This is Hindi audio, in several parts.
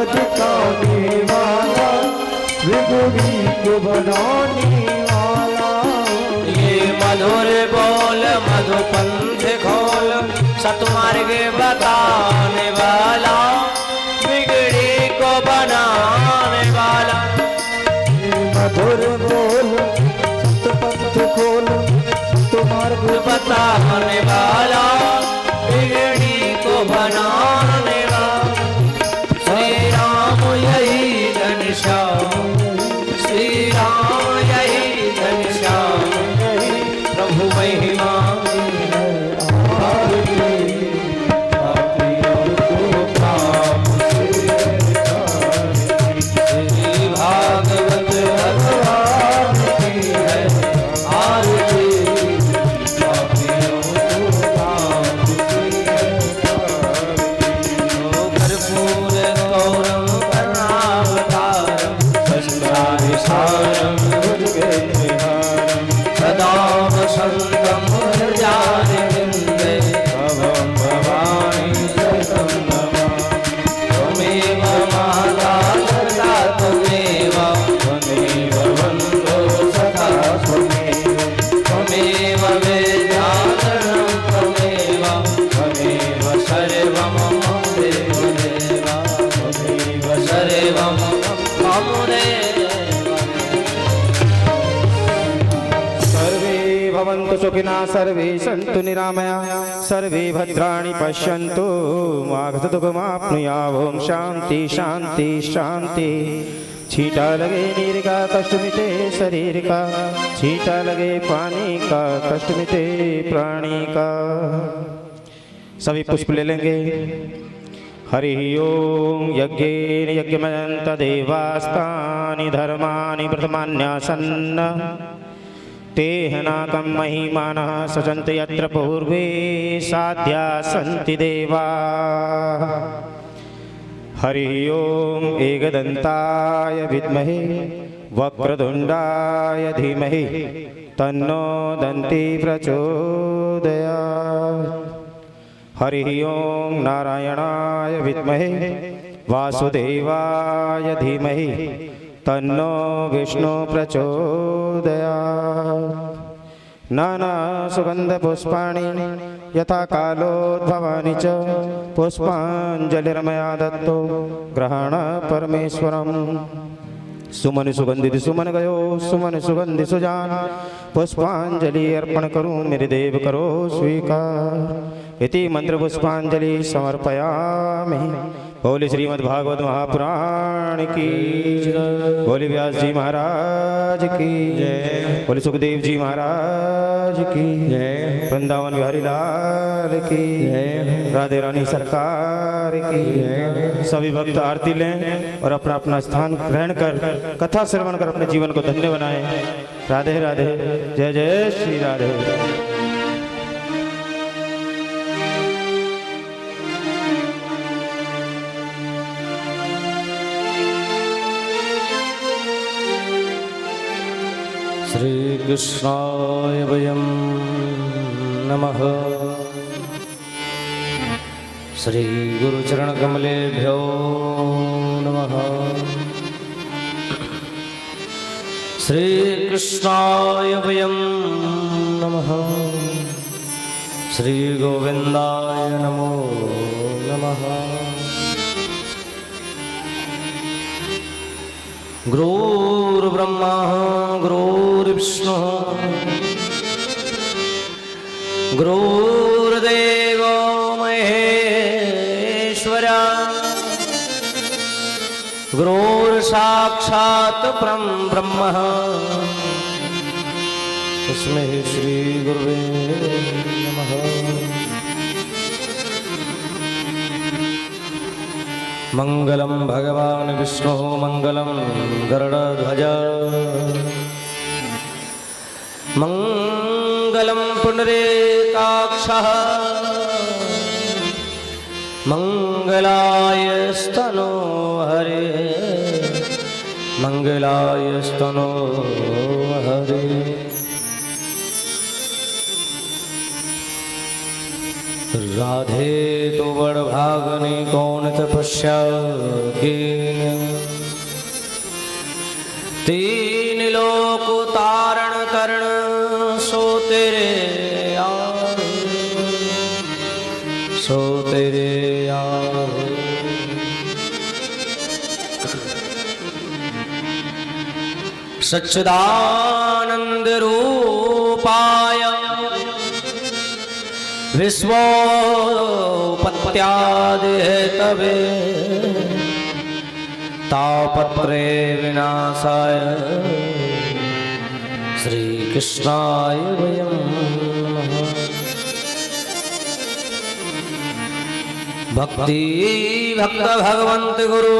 दिखाने वाला, विभुरी को बनाने वाला। ये मधुर बोल मधुपंथ खोल, सतमार्ग बताने वाला, बिगड़ी को बनाने वाला। ये मधुर बोल सतपंथ खोल, सतमार्ग बताने वाला, बिगड़ी को बनाने वाला। श्री राम यही घनश्याम, श्री राम यही घनश्याम, प्रभु महिमा सुखिनः सर्वे सन्तु निरामया, सर्वे भद्राणि पश्यन्तु मा दुःखमाप्नुयात्। ओम शांति शांति शांति। छींटा लगे नीर का कष्ट मिटे शरीर का, छींटा लगे पानी का कष्ट मिटे प्राणी का। सभी पुष्प ले लेंगे। हरि ओम। यज्ञेन यज्ञमयन्त देवास्तानि धर्माणि व्रतमान्यासन्, तेहनाकं महिमानः सचन्त यत्र पूर्वे साध्या सन्ति देवा। हरि ओम। एकदन्ताय विद्महे वक्रतुण्डाय धीमहि तन्नो दन्ती प्रचोदयात्। हरि ओम। नारायणाय विद्महे वासुदेवाय धीमहि तन्नो विष्णु प्रचोदयात्। नाना सुगंध पुष्पाणि यथा कालोद्भवानि च, पुष्पांजलिर्मया दत्तो ग्रहण परमेश्वरम्। सुमन सुगंधित सुमन गयो, सुमन सुगंधि सुजान, पुष्पांजलि अर्पण करूं मेरे देव करो स्वीकार। इति मंत्र पुष्पांजलि समर्पयामि। बोले श्रीमद्भागवत महापुराण की जय, बोले व्यास जी महाराज की जय, बोले सुखदेव जी महाराज की जय, वृंदावन बिहारी लाल की जय, राधे रानी सरकार की जय। सभी भक्त आरती लें और अपना अपना स्थान ग्रहण कर कथा श्रवण कर अपने जीवन को धन्य बनाएं। राधे राधे। जय जय श्री राधे। श्री कृष्णाय वयं नमः। श्री गुरुचरण कमलेभ्यो नमः। श्री कृष्णाय वयं नमः। श्री गोविंदाय नमो नमः। गुरुर्ब्रह्मा गुरुर्विष्णु गुरुर्देवो महेश्वरा, गुरुर्साक्षात् परं ब्रह्म तस्मै श्री गुरुवे नमः। मंगलम भगवान विष्णु मंगलम गरुड़ध्वज, मंगलम पुंडरीकाक्षः, मंगलाय स्तनो हरे, मंगलाय स्तनो हरे। राधे तो बड़ भागने कौन तपस्या कीन, तीन लोक तारण करण सो तेरे यार, सो तेरे यार। सच्चिदानंद रूपाय विश्वोपत्यादि हेतवे तापत्रे विनाशाय श्री कृष्णाय वयं नमः। भक्ति भक्त भगवंत गुरु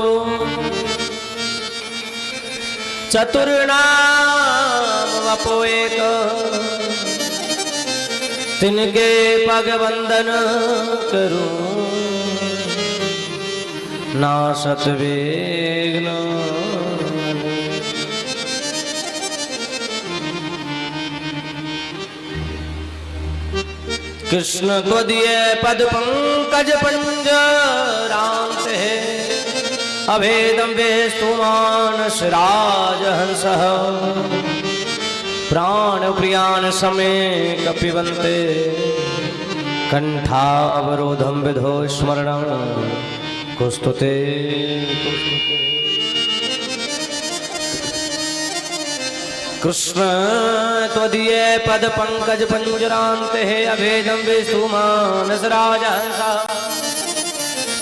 चतुर्नाम वपो एक, तिनके पग वंदन करूं नाशत विघ्न। कृष्ण त्वदीय पद पंकज पंजरांत है, अभेदं वेस्तुमानस राजहंसः। प्राण प्रियान समे कपिबन्ते, कंठा अवरोधं विधो स्मरणं कुस्तुते। कृष्ण त्वदीय पद पंकज पंजरांते है, अभेदं वेस्तुमानस राजहंसः।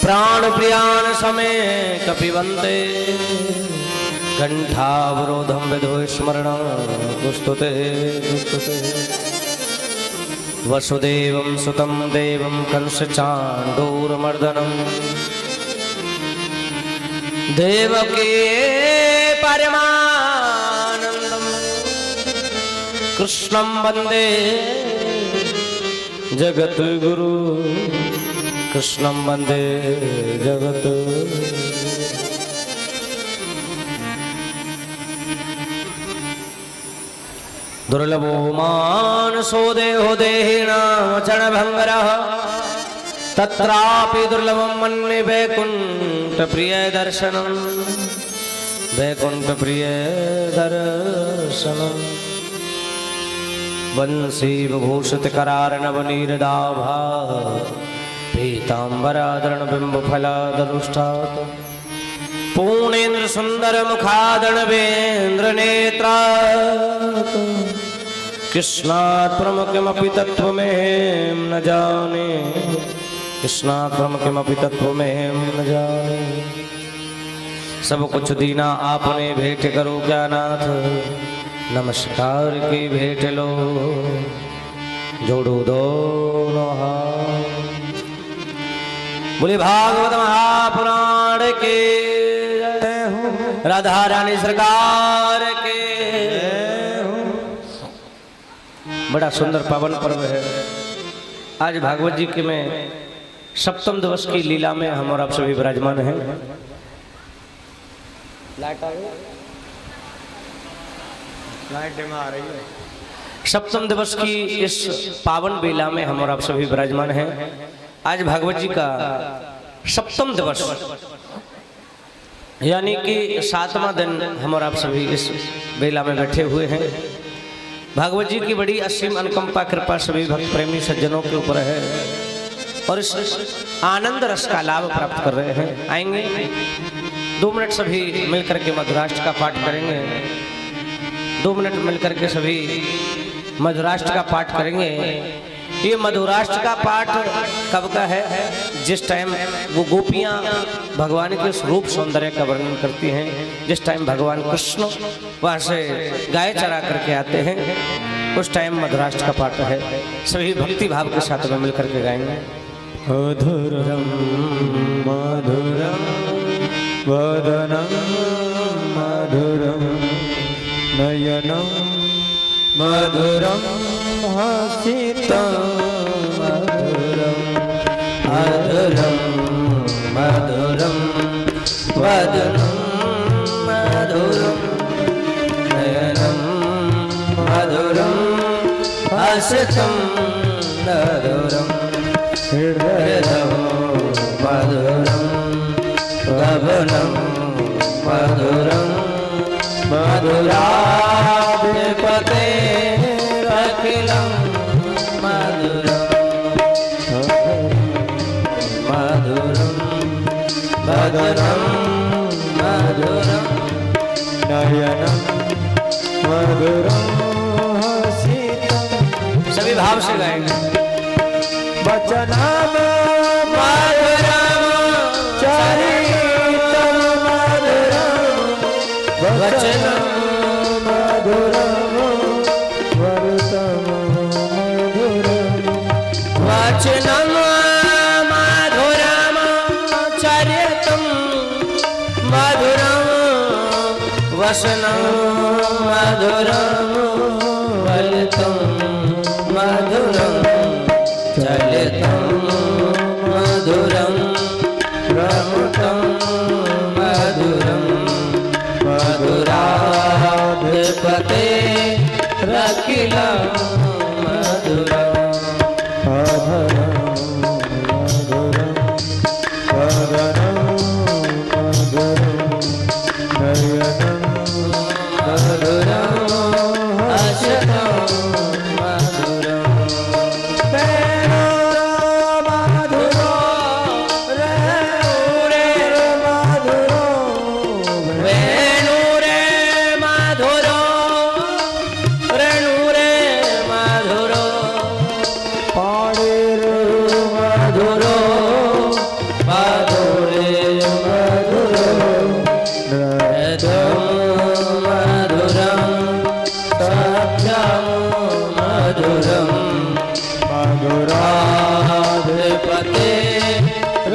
प्राण प्रियान समे कपिबन्ते, कंठावरोधं विधो स्मरणं कुस्तुते कुस्तुते। वसुदेवं सुतं देवं कंसचाण्डूरमर्दनं, देवकी परमानन्दं कृष्णं वन्दे जगद्गुरु, कृष्णं वन्दे जगत्। दुर्लभो मानसो देहो देहिनां चरणभङ्गरः, तत्रापि दुर्लभं मन्ये वैकुण्ठप्रियदर्शनं, वैकुण्ठप्रियदर्शनं। वंशीविभूषितकरार्णवनीरदाभा, पीताम्बरादरणबिम्बफलादनुष्ठात्, पूर्णेन्द्र सुंदर मुखादणवेन्द्र नेत्रात्। कृष्णात् परम किमपि तत्त्वमें न जाने, कृष्णात् परम किमपि तत्त्वमें न जाने। सब कुछ दीना आपने भेंट करो क्या नाथ, नमस्कार की भेंट लो जोड़ो दोनों हाथ। बोले भागवत महापुराण के, राधा रानी सरकार के। बड़ा सुंदर पावन पर्व है। आज भागवत जी के में सप्तम दिवस की लीला में हम और आप सभी विराजमान हैं। लाइट में आ रही है। सप्तम दिवस की इस पावन बेला में हम और आप सभी विराजमान हैं। आज भागवत जी का सप्तम दिवस, यानी कि 7वां दिन हम और आप सभी इस बेला में बैठे हुए हैं। भागवत जी की बड़ी असीम अनुकंपा कृपा सभी भक्त प्रेमी सज्जनों के ऊपर है और इस आनंद रस का लाभ प्राप्त कर रहे हैं। आएंगे 2 मिनट सभी मिलकर के मधुराष्ट्र का पाठ करेंगे। 2 मिनट मिलकर के सभी मधुराष्ट्र का पाठ करेंगे। ये मधुराष्ट्र का पाठ कब का है? जिस टाइम वो गोपियां भगवान के स्वरूप सौंदर्य का वर्णन करती हैं, जिस टाइम भगवान कृष्ण वहां से गाय चरा करके आते हैं, उस टाइम मधुराष्ट्र का पाठ है। सभी भक्ति भाव के साथ में मिलकर के गाएंगे। मधुरम मधुरम वदनम मधुरम नयनम मधुरम हसितं मधुरम मधुरम मधुरम वदनम मधुरम नयनम मधुरम हसितं मधुरम हृदयं मधुरं गगनं मधुरं मधुराधिपते अखिलं मधुरं मधुरं गगनं मधुरं नयनं मधुरं हसितं सभी भाव से गाएंगे वचनं मधुरं चरितं मधुरं वचनं मधुरं वरतं मधुरं वचनं मधुरं चरितं मधुरं वचनं मधुरं वलितं मधुरं चलितं मधुरं रमतं मधुरं मधुराधिपते रखिलं मधुरं अधरं मधुरं गगनं मधुरं नयनं मधुरं हसितं मधुरं वेणुरे मधुरो रेणुरे मधुरो मधुरो मधुरे मधुरो मधुरं सत्यं मधुरं मधुराधिपते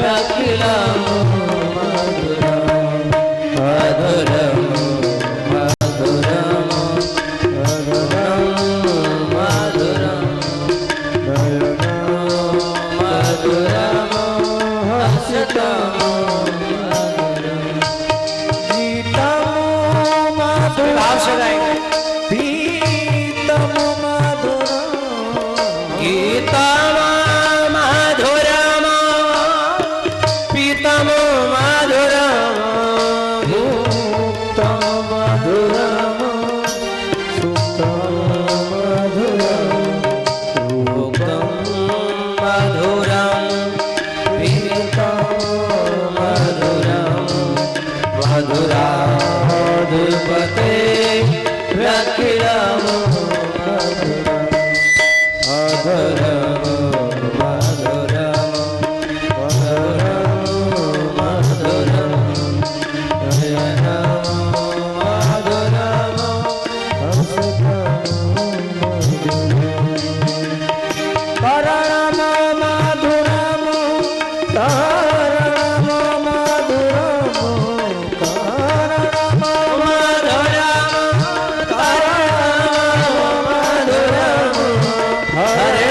रखिलं मधुरं मधुरं मधुरं मधुरं मधुरं मधुरं हसितं भाव से गाएंगे पीतं मधुरं गीतं मधुरं पीतं मधुरं भुक्तं मधुरं सुप्तं मधुरं भुक्तं मधुरं पीतं मधुरं मधुराधिपते रखिलं मधुरं अधरं मधुरं मधुरं मधुरं नयनं मधुरं करणं मधुरं तारणं मधुरं करणं मधुरं मधुरं हरे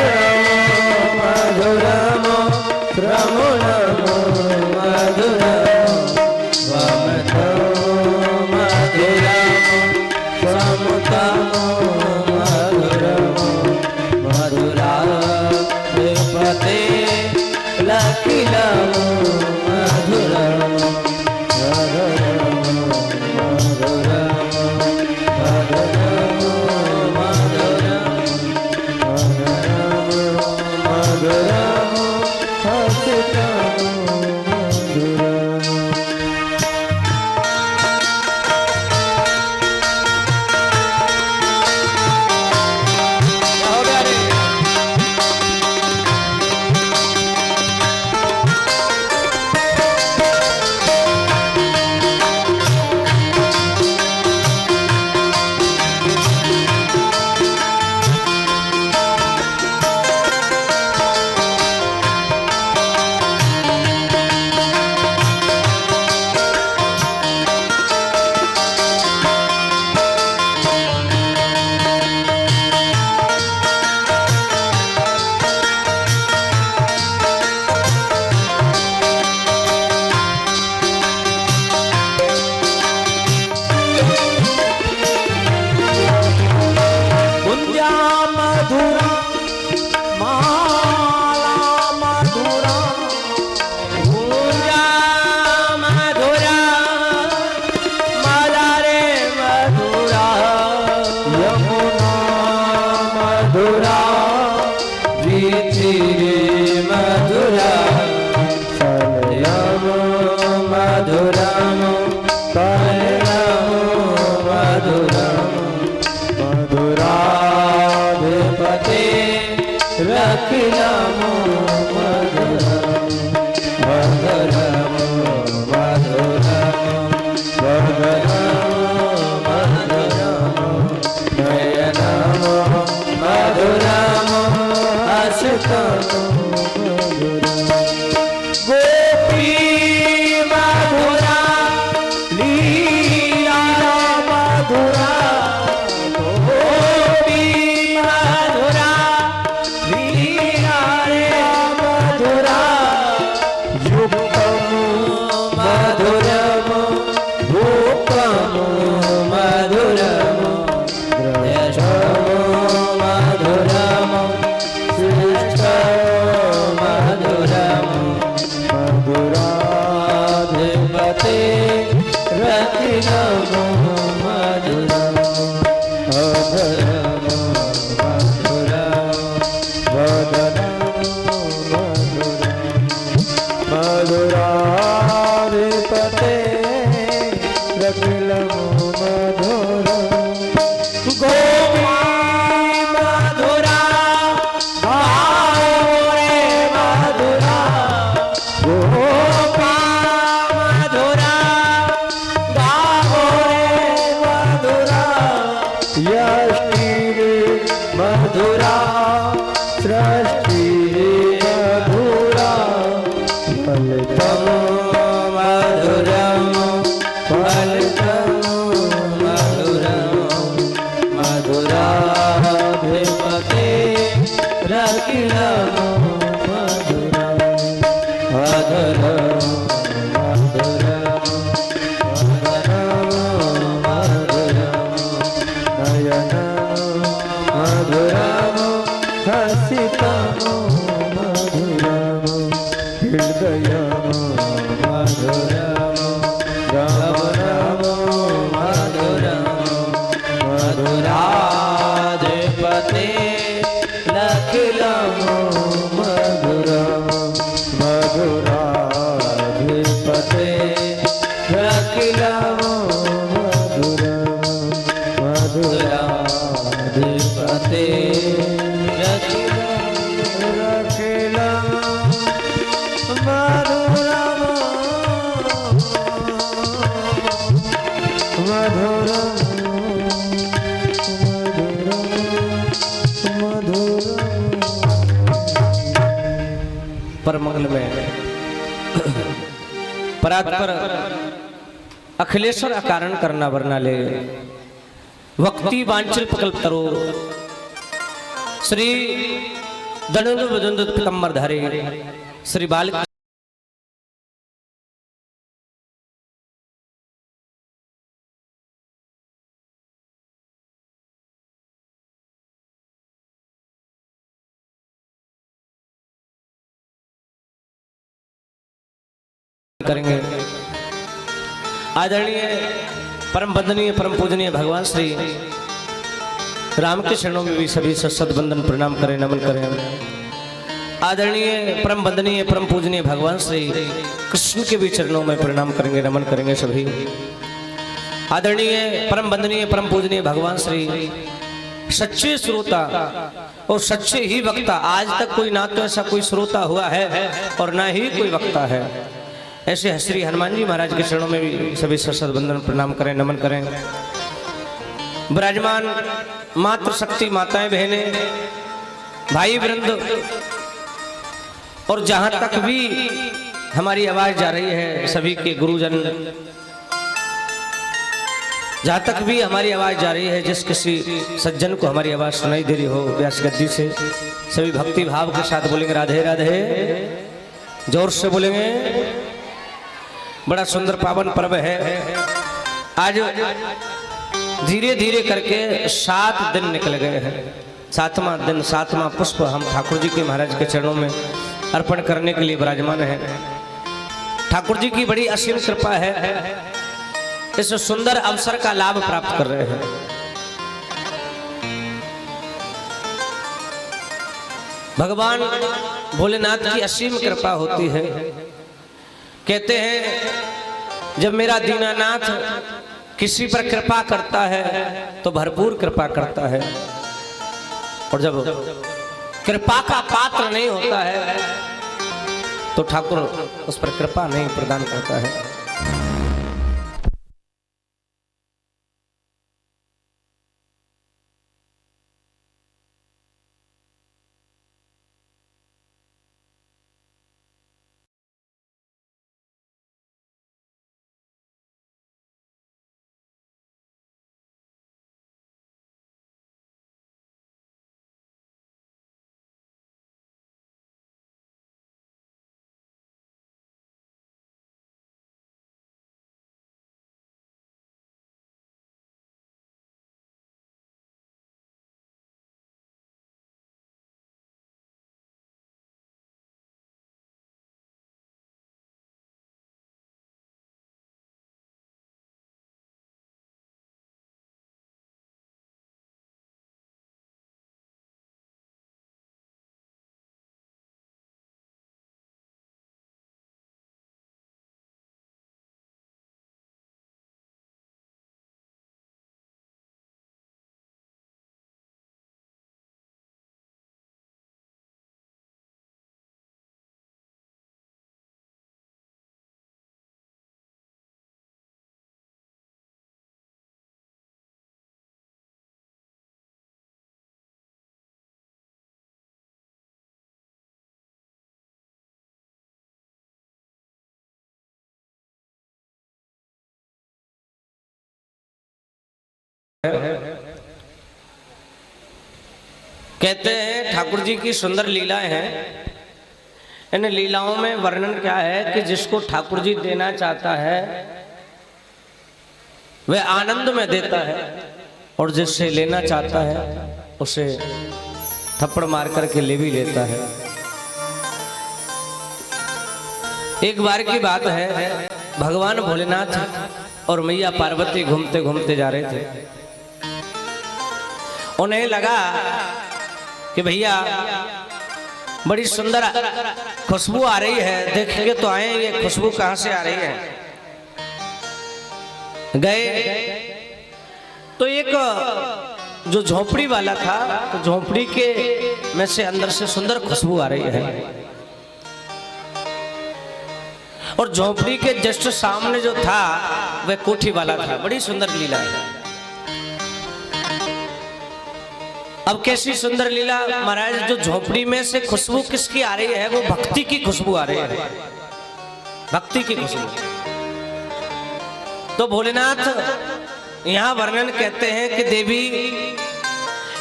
मधुरम कल्याण मधुरम मधुराधिपते रखिलम मधुरम मधुरम मधुरम मधुरम नयनम मधुरम हसतम गोपी मधुरा लीला मधुरा गोपी मधुरा लीला रे मधुरा युक्तम मधुरम भूपम मधुरम द्रष्टम मधुरम श्रेष्ठम मधुरम मधुराधिपते रखिलम मधुरम अधरम मधुरम वदनम मधुरम मधुराधिपते रखिलम मधुरम गोपी मधुरा गाओ रे मधुरा गोपा मधुरा गाओ रे मधुरा यष्टि रे मधुरा सृष्टि रे मधुरा फलितम मधुरम फलितम मधुरम मधुराधिपते रखिलम मधुरम अधरम मधुरम वदनम मधुरम नयनम मधुरम हसितम मधुरम हृदयम मधुरम गमनम मधुरम मधुराधिपते रखिलम मधुरम मधुराधिपते रखिलम मधुरम मधुराधिपते रखिलम मधुरम मधुरम परम मंगल में परात्पर अखिलेश्वर अकारण करना वरना ले वक्ति वांछिल प्रकल्प तरो श्री दंड विदुंद पितंबर धारे श्री बाल करेंगे। आदरणीय परम वंदनीय परम पूजनीय भगवान श्री राम के चरणों में भी सभी सत्सद बंदन प्रणाम करें, नमन करें। आदरणीय परम वंदनीय परम पूजनीय भगवान श्री कृष्ण के भी चरणों में प्रणाम करेंगे, नमन करेंगे सभी। आदरणीय परम वंदनीय परम पूजनीय भगवान श्री सच्चे श्रोता और सच्चे ही वक्ता, आज तक कोई ना तो ऐसा कोई श्रोता हुआ है और ना ही कोई वक्ता है, ऐसे श्री हनुमान जी महाराज के चरणों में भी सभी सत्सद बंदन प्रणाम करें, नमन करें। विराजमान मातृ शक्ति माताएं बहनें भाई वृंद और जहां तक भी हमारी आवाज जा रही है सभी के गुरुजन, जहां तक भी हमारी आवाज जा रही है, जिस किसी सज्जन को हमारी आवाज सुनाई दे रही हो व्यास गद्दी से, सभी भक्ति भाव के साथ बोलेंगे राधे राधे, जोर से बोलेंगे। बड़ा सुंदर पावन पर्व है। आज धीरे धीरे करके 7 दिन निकल गए हैं। 7वां दिन 7वां पुष्प हम ठाकुर जी के महाराज के चरणों में अर्पण करने के लिए विराजमान है। ठाकुर जी की बड़ी असीम कृपा है, इस सुंदर अवसर का लाभ प्राप्त कर रहे हैं। भगवान भोलेनाथ की असीम कृपा होती है। कहते हैं जब मेरा दीनानाथ किसी पर कृपा करता है तो भरपूर कृपा करता है, और जब कृपा का पात्र नहीं होता है तो ठाकुर उस पर कृपा नहीं प्रदान करता है। कहते हैं ठाकुर जी की सुंदर लीलाएं हैं। इन लीलाओं में वर्णन क्या है कि जिसको ठाकुर जी देना चाहता है वह आनंद में देता है, और जिससे लेना चाहता है उसे थप्पड़ मार करके ले भी लेता है। एक बार की बात है, भगवान भोलेनाथ और मैया पार्वती घूमते घूमते जा रहे थे। उन्हें लगा कि भैया बड़ी सुंदर खुशबू आ रही है, देखेंगे तो आए ये खुशबू कहां से आ रही है। गए तो एक जो झोपड़ी वाला था, तो झोपड़ी के में से अंदर से सुंदर खुशबू आ रही है, और झोपड़ी के जस्ट सामने जो था वह कोठी वाला था। बड़ी सुंदर लीला है। अब कैसी सुंदर लीला महाराज, जो झोपड़ी में से खुशबू किसकी आ रही है, वो भक्ति की खुशबू आ रही है, भक्ति की खुशबू। तो भोलेनाथ यहाँ वर्णन कहते हैं कि देवी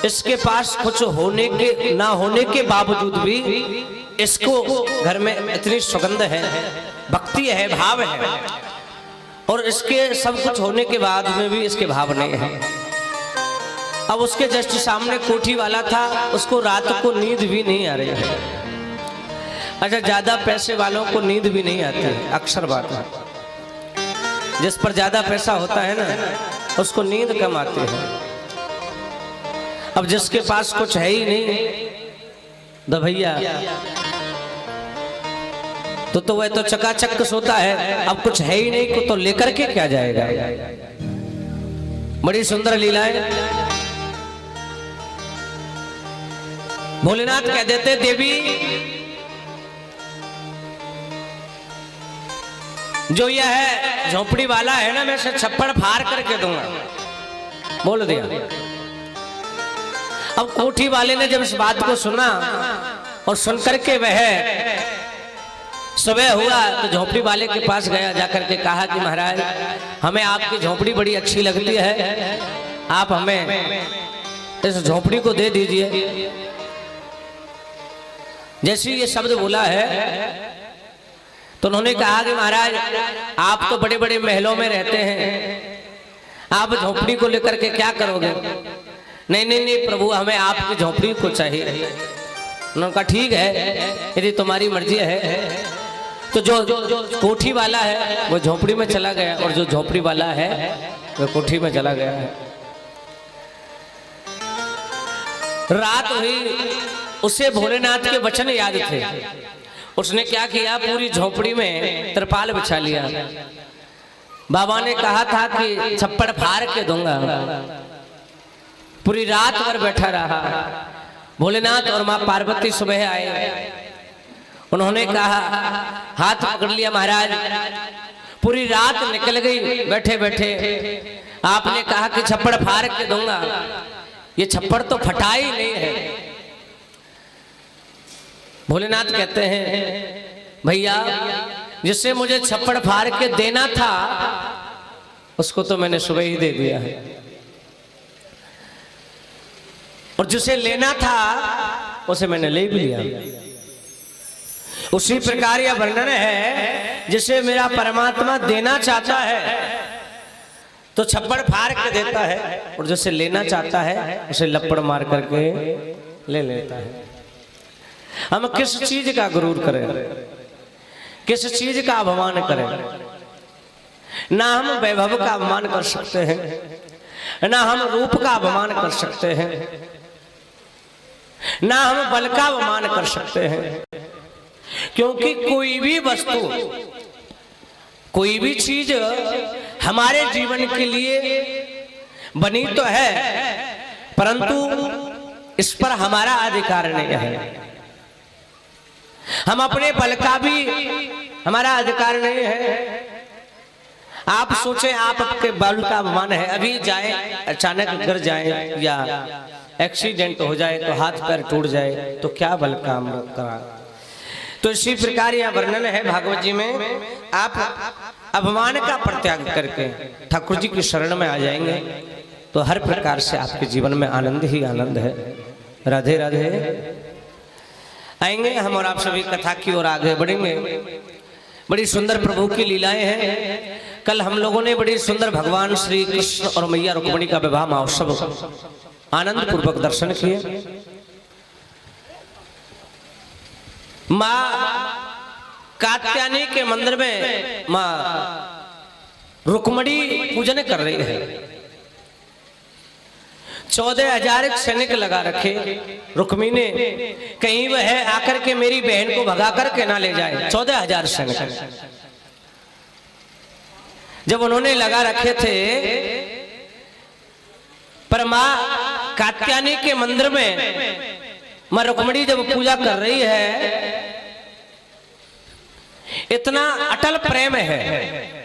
इसके पास कुछ होने के ना होने के बावजूद भी इसको घर में इतनी सुगंध है, भक्ति है, भाव है, और इसके सब कुछ होने के बाद में भी इसके भाव नहीं है। अब उसके जस्ट सामने कोठी वाला था, उसको रात को नींद भी नहीं आ रही है। अच्छा, ज्यादा पैसे वालों को नींद भी नहीं आती, अक्सर बात है। जिस पर ज्यादा पैसा होता है ना, उसको नींद कम आती है। अब जिसके पास कुछ है ही नहीं, तो भैया तो वह तो चकाचक सोता है। अब कुछ है ही नहीं तो लेकर के क्या जाएगा। बड़ी सुंदर लीला है। भोलेनाथ कह देते, देवी जो यह है झोपड़ी वाला है ना, मैं इसे छप्पड़ फाड़ करके दूंगा। बोल दिया। अब कोठी वाले ने जब इस बात को सुना और सुन करके वह सुबह हुआ तो झोपड़ी वाले के पास गया, जाकर के कहा कि महाराज हमें आपकी झोपड़ी बड़ी अच्छी लगती है, आप हमें इस झोपड़ी को दे दीजिए। जैसे ये शब्द बोला है तो उन्होंने कहा कि महाराज आप तो बड़े बड़े महलों में रहते हैं, आप झोपड़ी को लेकर के क्या करोगे। नहीं नहीं नहीं प्रभु, हमें आपकी झोपड़ी को चाहिए। उन्होंने कहा ठीक है, यदि तुम्हारी मर्जी है। तो जो कोठी वाला है वो झोपड़ी में चला गया, और जो झोपड़ी वाला है वो कोठी में चला गया है। रात हुई, उसे भोलेनाथ के वचन याद थे। उसने क्या किया, पूरी झोपड़ी में तिरपाल बिछा लिया, बाबा ने कहा था कि छप्पड़ फाड़ के दूंगा। पूरी रात भर बैठा रहा। भोलेनाथ और माँ पार्वती सुबह आए। उन्होंने कहा, हाथ पकड़ लिया महाराज। पूरी रात निकल गई बैठे बैठे। आपने कहा कि छप्पड़ फाड़ के दूंगा, ये छप्पड़ तो फटा ही नहीं है। भोलेनाथ कहते हैं, भैया जिससे मुझे छप्पड़ फाड़ के देना था उसको तो मैंने सुबह ही दे दिया है, और जिसे लेना था उसे मैंने ले भी लिया। उसी प्रकार यह वर्णन है, जिसे मेरा परमात्मा देना चाहता है तो छप्पड़ फाड़ के देता है, और जिसे लेना चाहता है उसे लपड़ मार करके ले लेता है। हम किस चीज का गुरूर करें, किस चीज का अपमान करें? ना हम वैभव का अपमान कर सकते हैं, ना हम रूप का अपमान कर सकते हैं, ना हम बल का अपमान कर सकते हैं। क्योंकि कोई भी वस्तु, कोई भी चीज हमारे जीवन के लिए बनी तो है, परंतु इस पर हमारा अधिकार नहीं है। हम अपने बल का भी हमारा अधिकार नहीं है। आप सोचें, आपके बल का अपमान है, अभी जाए अचानक गिर जाए या एक्सीडेंट हो जाए तो हाथ पैर टूट जाए तो क्या बल काम करा? तो इसी प्रकार यह वर्णन है भागवत जी में। आप अपमान का परित्याग करके ठाकुर जी की शरण में आ जाएंगे तो हर प्रकार से आपके जीवन में आनंद ही आनंद है। राधे राधे। आएंगे हम और आप सभी कथा की ओर आगे बढ़ेंगे। बड़ी सुंदर प्रभु की लीलाएं हैं। कल हम लोगों ने बड़ी सुंदर भगवान श्री कृष्ण और मैया रुक्मिणी का विवाह महोत्सव आनंद पूर्वक दर्शन किए। माँ कात्यायनी के मंदिर में माँ रुक्मिणी पूजन कर रही है। 14,000 सैनिक लगा रखे। रुक्मिणी ने कहीं वह आकर के मेरी बहन को भगा करके ना ले जाए। 14,000 सैनिक जब उन्होंने लगा रखे थे, पर माँ कात्यायनी के मंदिर में माँ रुक्मिणी जब पूजा कर रही है, इतना अटल प्रेम है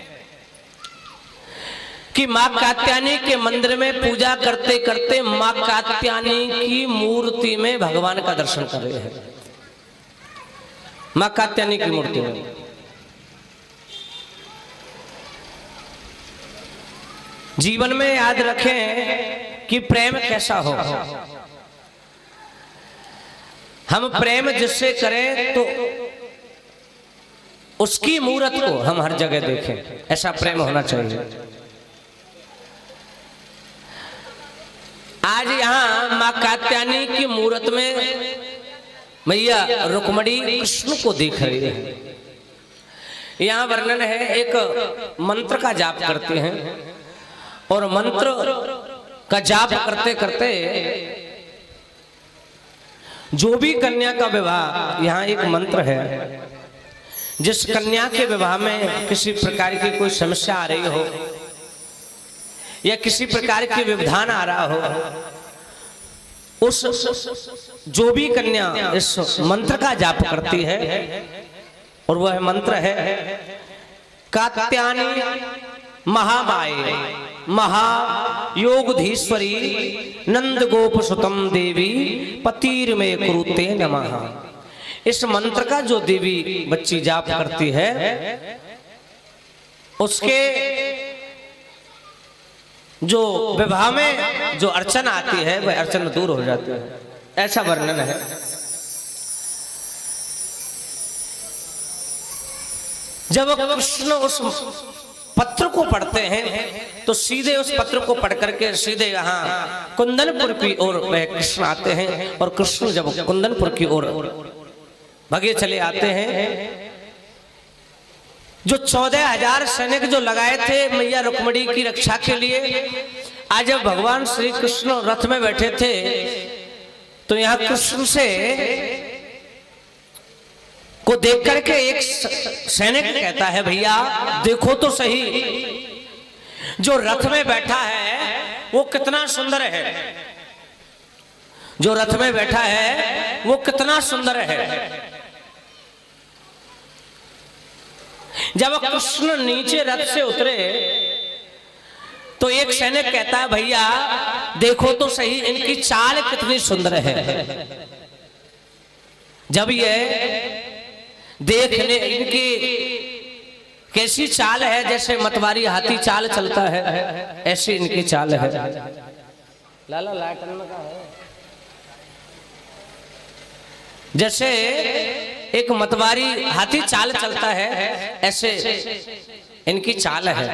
कि माँ कात्यायनी के मंदिर में पूजा करते करते माँ कात्यायनी की मूर्ति में भगवान का दर्शन कर रहे हैं। माँ कात्यायनी की मूर्ति में जीवन में याद रखें कि प्रेम कैसा हो। हम प्रेम जिससे करें तो उसकी मूर्त को हम हर जगह देखें, ऐसा प्रेम होना चाहिए। आज यहाँ माँ कात्यायनी की मूर्त में मैया रुक्मिणी कृष्ण को देख रही है। यहाँ वर्णन है, एक मंत्र का जाप करते हैं और मंत्र का जाप करते करते जो भी कन्या का विवाह, यहाँ एक मंत्र है, जिस कन्या के विवाह में किसी प्रकार की कोई समस्या आ रही हो या किसी प्रकार के व्यवधान आ रहा हो, उस जो भी कन्या इस मंत्र का जाप करती है, और वह मंत्र है कात्यायनी महामाये महायोगधीश्वरी नंद गोप सुतम देवी पतिर में कुरुते नमः। इस मंत्र का जो देवी बच्ची जाप करती है, उसके जो विवाह में जो अर्चना आती है वह अर्चना दूर हो जाती है, ऐसा वर्णन है। जब कृष्ण उस पत्र को पढ़ते हैं तो सीधे उस पत्र को पढ़ करके सीधे यहाँ कुंदनपुर की ओर वह कृष्ण आते हैं, और कृष्ण जब कुंदनपुर की ओर भगे चले आते हैं, जो 14,000 सैनिक जो लगाए थे मैया रुक्मिणी की रक्षा के लिए, आज जब भगवान श्री कृष्ण रथ में बैठे थे तो यहाँ कृष्ण से को देख करके एक सैनिक कहता है, भैया देखो तो सही जो रथ में बैठा है वो कितना सुंदर है, जो रथ में बैठा है वो कितना सुंदर है। जब कृष्ण नीचे रथ से उतरे तो एक सैनिक कहता है भैया देखो तो सही इनकी चाल कितनी सुंदर है। जब ये देखने इनकी कैसी चाल है, जैसे मतवारी हाथी चाल चलता है ऐसी इनकी चाल है। लाला लाटन में का है जैसे एक मतवारी हाथी चाल चलता है ऐसे इनकी चाल है।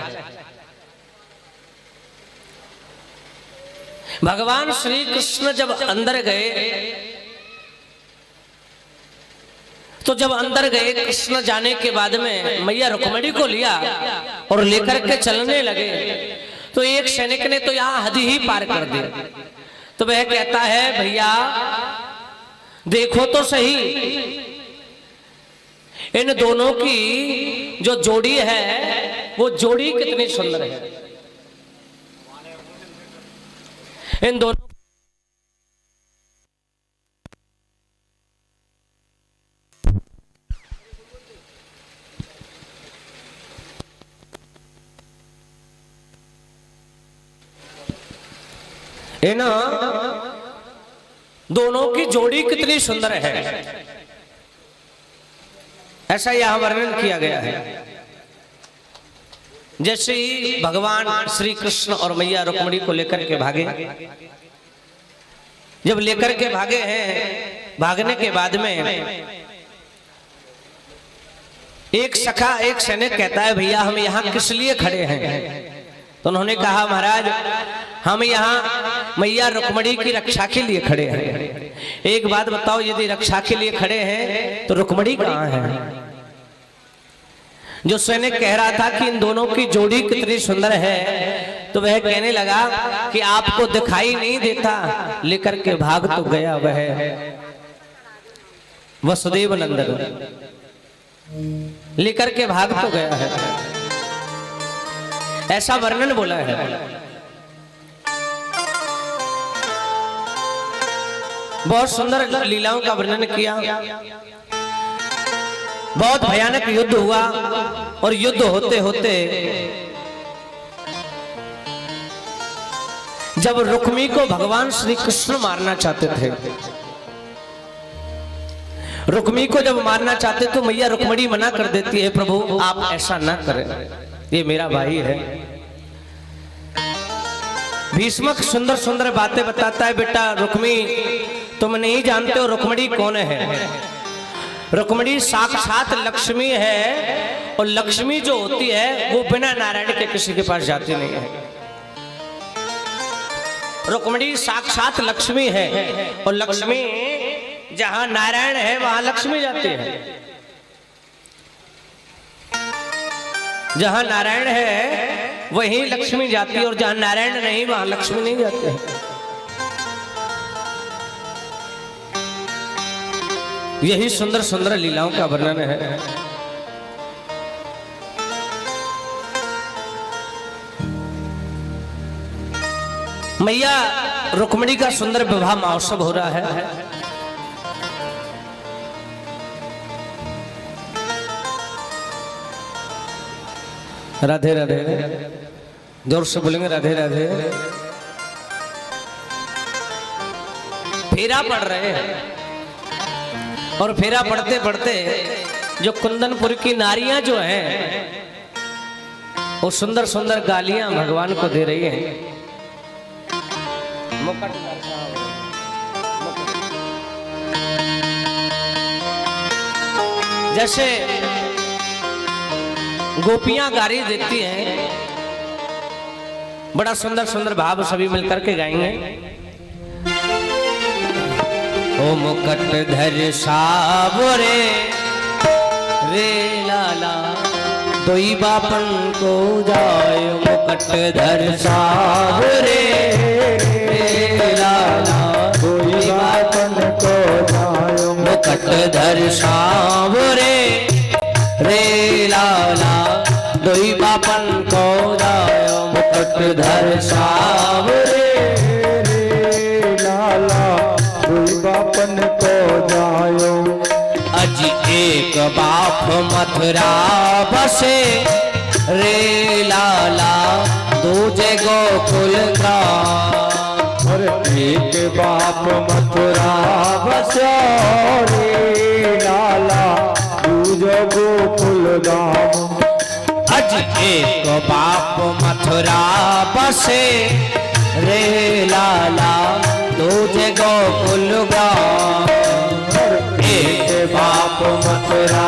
भगवान श्री कृष्ण जब अंदर गए तो जब अंदर गए कृष्ण जाने के बाद में मैया रुक्मिणी को लिया और लेकर के चलने लगे तो एक सैनिक ने तो यहां हद ही पार कर दी। तो वह कहता है भैया देखो तो सही इन दोनों की जो जोड़ी है वो जोड़ी कितनी सुंदर है। इन दोनों इन दोनों की जोड़ी कितनी सुंदर है, ऐसा यहां वर्णन किया गया है। जैसे ही भगवान श्री कृष्ण और मैया रुक्मिणी को लेकर के भागे, जब लेकर के भागे हैं, भागने के बाद में एक सखा एक सैनिक कहता है भैया हम यहां किस लिए खड़े हैं। तो उन्होंने कहा महाराज हम यहाँ मैया रुक्मिणी की रक्षा के लिए खड़े हैं। एक बात बताओ यदि रक्षा के लिए खड़े हैं तो रुक्मिणी कहाँ है। जो सैनिक कह रहा था कि इन दोनों की जोड़ी कितनी सुंदर है तो वह कहने लगा कि आपको दिखाई नहीं देता, लेकर के भाग तो गया वह वसुदेव नंदन, लेकर के भाग तो गया है, ऐसा वर्णन बोला है। बहुत सुंदर लीलाओं का वर्णन किया। बहुत भयानक युद्ध हुआ और युद्ध होते होते जब रुक्मी को भगवान श्री कृष्ण मारना चाहते थे, रुक्मी को जब मारना चाहते तो मैया रुक्मिणी मना कर देती है प्रभु आप ऐसा ना करें, ये मेरा भाई है। भीष्मक सुंदर सुंदर बातें बताता है बेटा रुक्मी तुम नहीं जानते हो रुक्मिणी कौन है। रुक्मिणी साक्षात लक्ष्मी है और लक्ष्मी जो होती है वो बिना नारायण के किसी के पास जाती नहीं है। रुक्मिणी साक्षात लक्ष्मी है और लक्ष्मी जहां नारायण है वहां लक्ष्मी जाती है। जहां नारायण है वहीं लक्ष्मी जाती है और जहां नारायण नहीं वहां लक्ष्मी नहीं जाती है। यही सुंदर सुंदर लीलाओं का वर्णन है। मैया रुक्मिणी का सुंदर विवाह महोत्सव हो रहा है। राधे राधे, जोर से बोलेंगे राधे राधे। फेरा पड़ रहे हैं और फेरा पढ़ते पढ़ते जो कुंदनपुर की नारियां जो हैं वो सुंदर सुंदर गालियां भगवान को दे रही हैं। जैसे गोपियां गाली देती हैं, बड़ा सुंदर सुंदर भाव सभी मिलकर के गाएंगे। ओ मुकट धर सावरे रे लाला दोई बापन को जाय। मुकट धर सावरे रे लाला दोई बापन को जाय। मुकट धर सावरे रे लाला दोई बापन को जायो मुकुट धर सावरे रे लाला दुई बापन को जायो। अज एक बाप मथुरा बसे रे लाला दूजे गोकुल ग्राम। और एक बाप मथुरा बस्यो रे लाला दूजो गोकुल धाम। अज एक बाप मथुरा बसे रे लाला दूजे गोकुल ग्राम। एक बाप मथुरा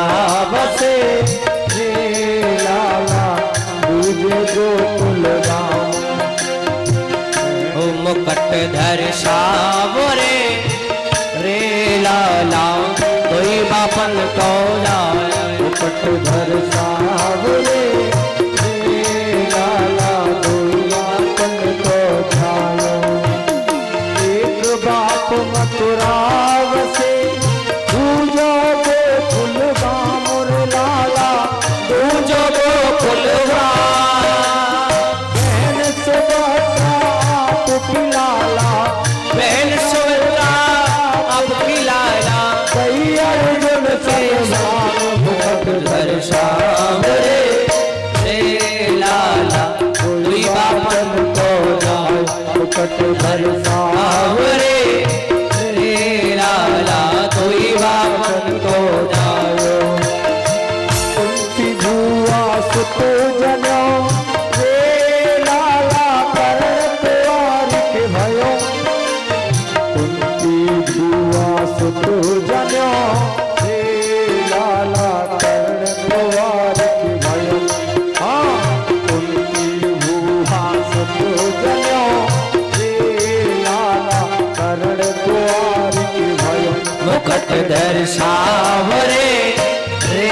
बसे रे लाला दूजे गोकुल धाम। मुकट धर सावरे रे लाला कोई बापन को जायो मुकुट धर सावरे रे लाला दुई बापन को जायो। एक बाप मथुरा बसे दूजो गोकुल धाम रे लाला दूजो गोकुल बहन सुभद्रा आप की लाला बहन सुभद्रा अब की लाला कई अर्जुन सलमान मुकुट धर सावरे रे लाला कोई बापन को जायो मुकुट धर सावरे रे लाला कोई बापन को जायो। कुंती भुआ सुत जनो रे लाला करण द्वार के भयो। कुंती भुआ सुत जनो रे लाला करण द्वार के भयो। हाँ कुंती भुआ सुत जनो रे लाला करण द्वार के भयो। मुकुट धर सावरे रे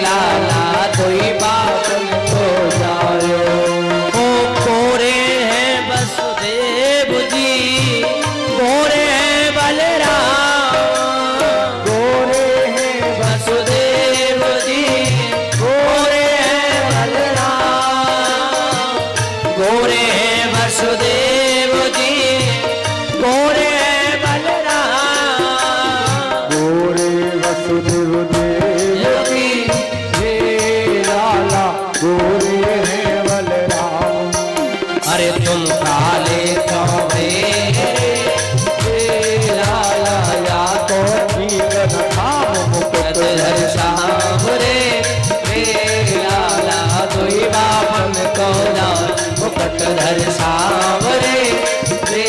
लाला कोई बापन को जायो। ओ गोरे हैं वसुदेव जी गोरे हैं बलराम। गोरे हैं वसुदेव जी गोरे हैं बलराम। गोरे हैं वसुदेव जी गोरे हैं बलराम। गोरे वसुदेव देव की रे लाला गोरे हैं बलराम। अरे तुम काले कौवे रे लाला या तो ठीक न थाम मुकुट धर सावरे रे लाला दुई बापन को जायो मुकुट धर सावरे रे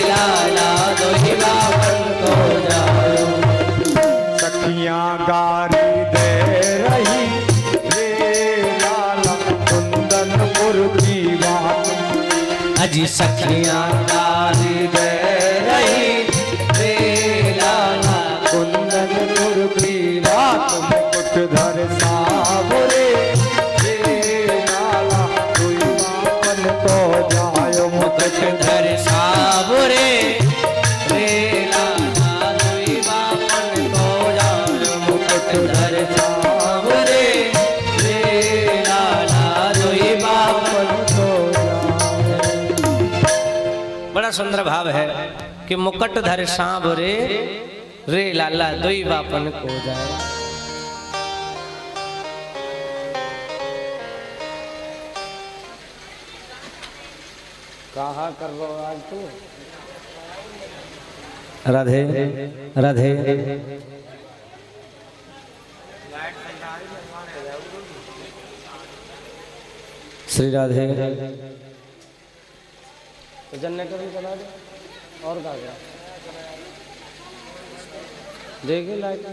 लाला दुई बापन को जायो। सखियां गारी दे रही रे लाला कुंदनपुर की बात। अजी सखियां गाली दे रही रे लाला कुंदनपुर की बात। मुकुट धर सावरे रे लाला कोई बापन को जायो। मुकुट धर सावरे रे लाला दुई बापन को जायो। मुकुट धर सावरे रे लाला दुई बापन को जायो। बड़ा सुंदर भाव है कि मुकुट धर सावरे रे लाला दुई बापन को जाए। कहा कर लो आज तू राधे राधे। श्री राधे। तो जनरेटर भी चला दे और का देखिए लाइट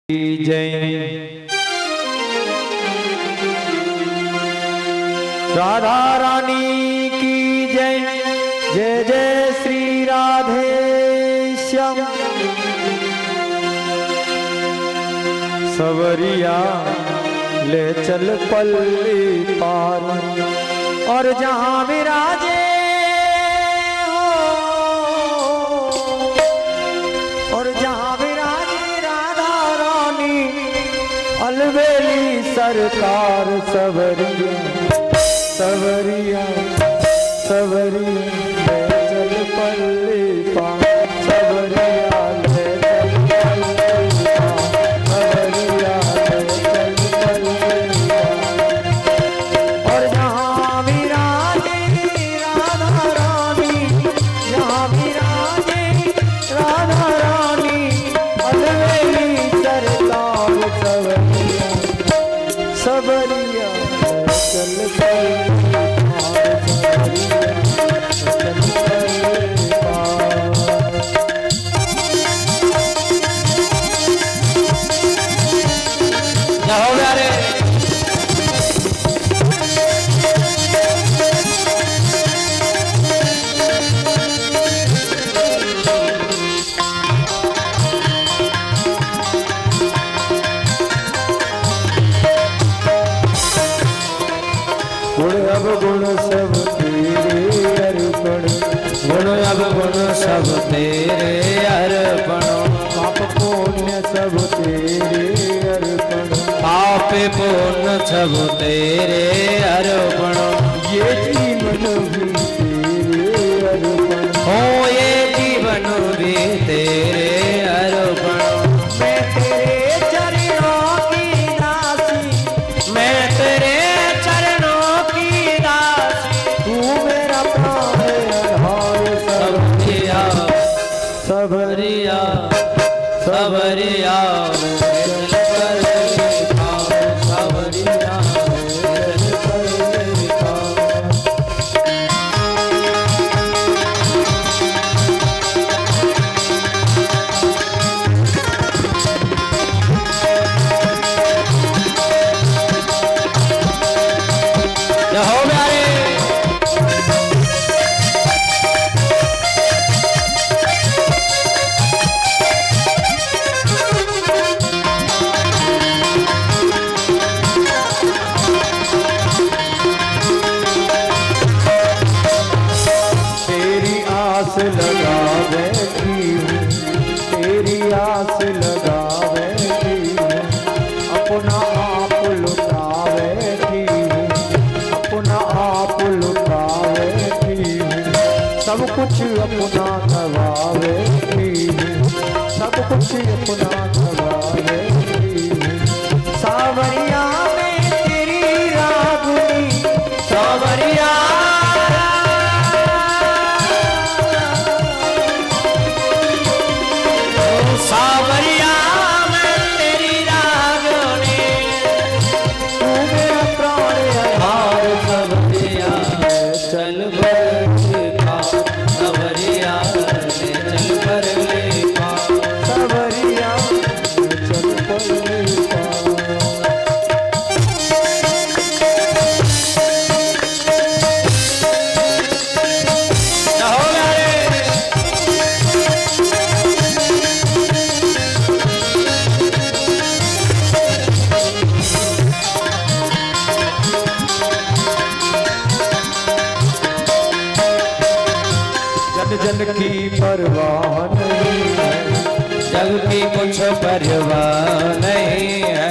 जय राधा रानी की जय। जय जय श्री राधे श्याम। सवरिया ले चल पल्ली पार और जहां विराजे हो और जहां विराजे राधा रानी अलवेली सरकार। सवरिया सवरिया सवरिया ले चल पल्ली पार। सवरिया ले चल पल्ली पार। सवरिया ले चल पल्ली पार और जहाँ विराजे राधा रानी जहाँ विराजे राधा रानी अलवेली सरकार। सवरिया सवरिया चल पल्ली गुण सब तेरे अर्पण। गुण अब गुण सब तेरे अर्पण। पाप पुण्य सब तेरे अर्पण। पाप पुण्य सब तेरे अर्पण। ये जीवन भी तेरे अर्पण। हो ये जीवन भी तेरे अर्पण। मैं तेरे चरणों की दासी। मैं तेरे चरणों की दासी। तू मेरा प्राण आधार। सबरिया सबरिया सबरिया लगा बैठी हूँ। तेरी आस लगा बैठी हूँ। अपना आप लुटा बैठी हूँ। अपना आप लुटा बैठी हूँ। सब कुछ अपना दबा बैठी हूँ। सब कुछ अपना दबा बैठी हूँ। सावरिया में तेरी रागनी। सावरिया सावरिया में तेरी रागनी। तू मेरा प्राण आधार। सवरिया चल पर खा। सवरिया चल पर ले खा। सवरिया चल पल्ली पार। जन की परवाह नहीं है। जग की कुछ परवाह नहीं है।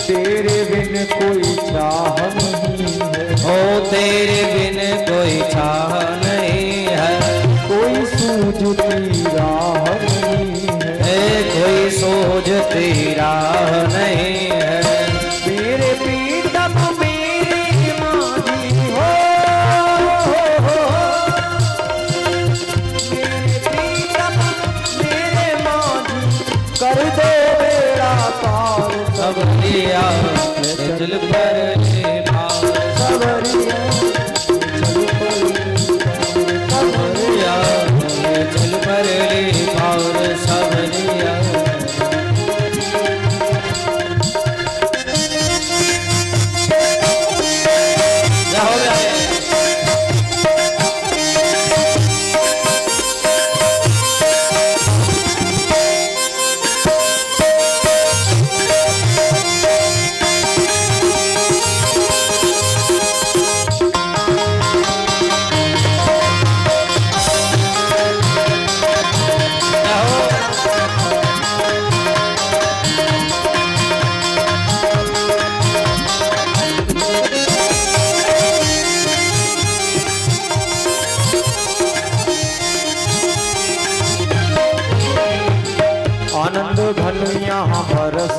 तेरे बिन कोई चाह नहीं है। ओ तेरे बिन कोई चाह नहीं है। कोई सूझती राह नहीं है। कोई सोचती राह नहीं है। मेरे पीतम मेरे माधी हो। मेरे पीतम मेरे माधी कर दो बेड़ा पार। सवरिया चल पर ले पार। सवरिया चल पल्ली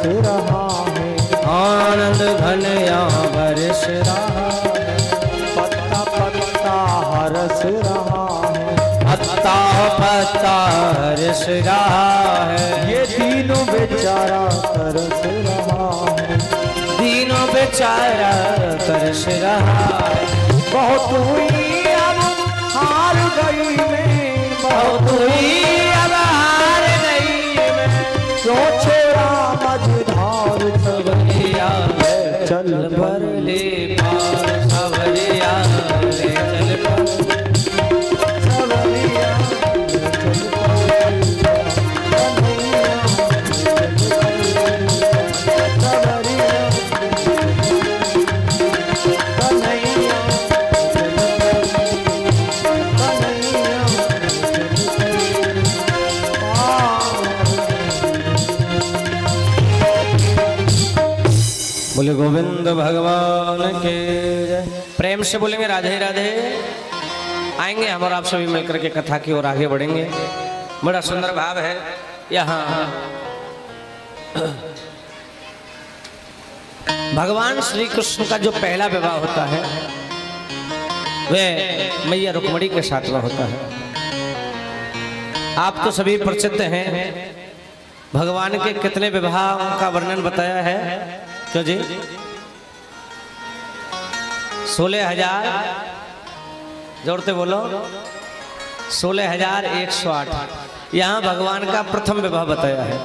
रहा है, आनंद घन यहाँ बरस रहा है, पत्ता पत्ता हरस रहा है, पत्ता पत्ता हरस रहा है, ये तीनों बेचारा तरस रहा है। दीनों बेचारा तरस रहा है। बहुत हुई अब हार गई मैं, बहुत हुई अब हार गई मैं, क्यों छोड़ा मझधार सवरिया ले चल भर ले पार सवरिया ले चल पर। सवरिया बोले गोविंद भगवान के जय। प्रेम से बोलेंगे राधे राधे। आएंगे हम और आप सभी मिलकर के कथा की ओर आगे बढ़ेंगे। बड़ा सुंदर भाव है यहाँ। भगवान श्री कृष्ण का जो पहला विवाह होता है वह मैया रुक्मणी के साथ में होता है। आप तो सभी प्रसिद्ध हैं। भगवान के कितने विवाह का वर्णन बताया है? क्यों जी? 16,000 जोड़ते बोलो। 16,108 यहाँ भगवान का प्रथम विवाह बताया है।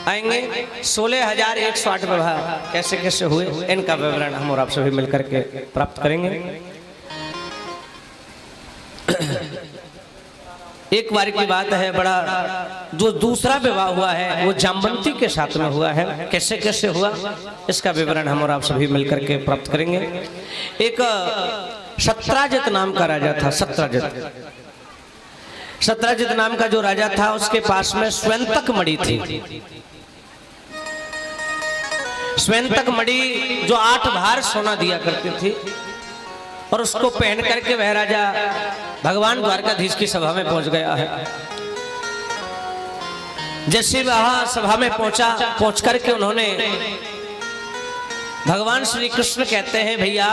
आएंगे 16,108 विवाह कैसे कैसे हुए, इनका विवरण हम और आप सभी मिलकर के प्राप्त करेंगे। एक बार की बात है, बड़ा जो दूसरा विवाह हुआ है वो जाम्बवती के साथ में हुआ है। कैसे कैसे हुआ इसका विवरण हम और आप सभी मिलकर के प्राप्त करेंगे। एक सत्राजित नाम का राजा था। सत्राजित नाम का जो राजा था उसके पास में स्वयंतक मणि थी। स्वयंतक मणि जो 8 भार सोना दिया करती थी और उसको पहन करके वह राजा भगवान द्वारकाधीश की सभा में पहुंच गया है। जैसे वहां सभा में पहुंच करके उन्होंने भगवान श्री कृष्ण कहते हैं, भैया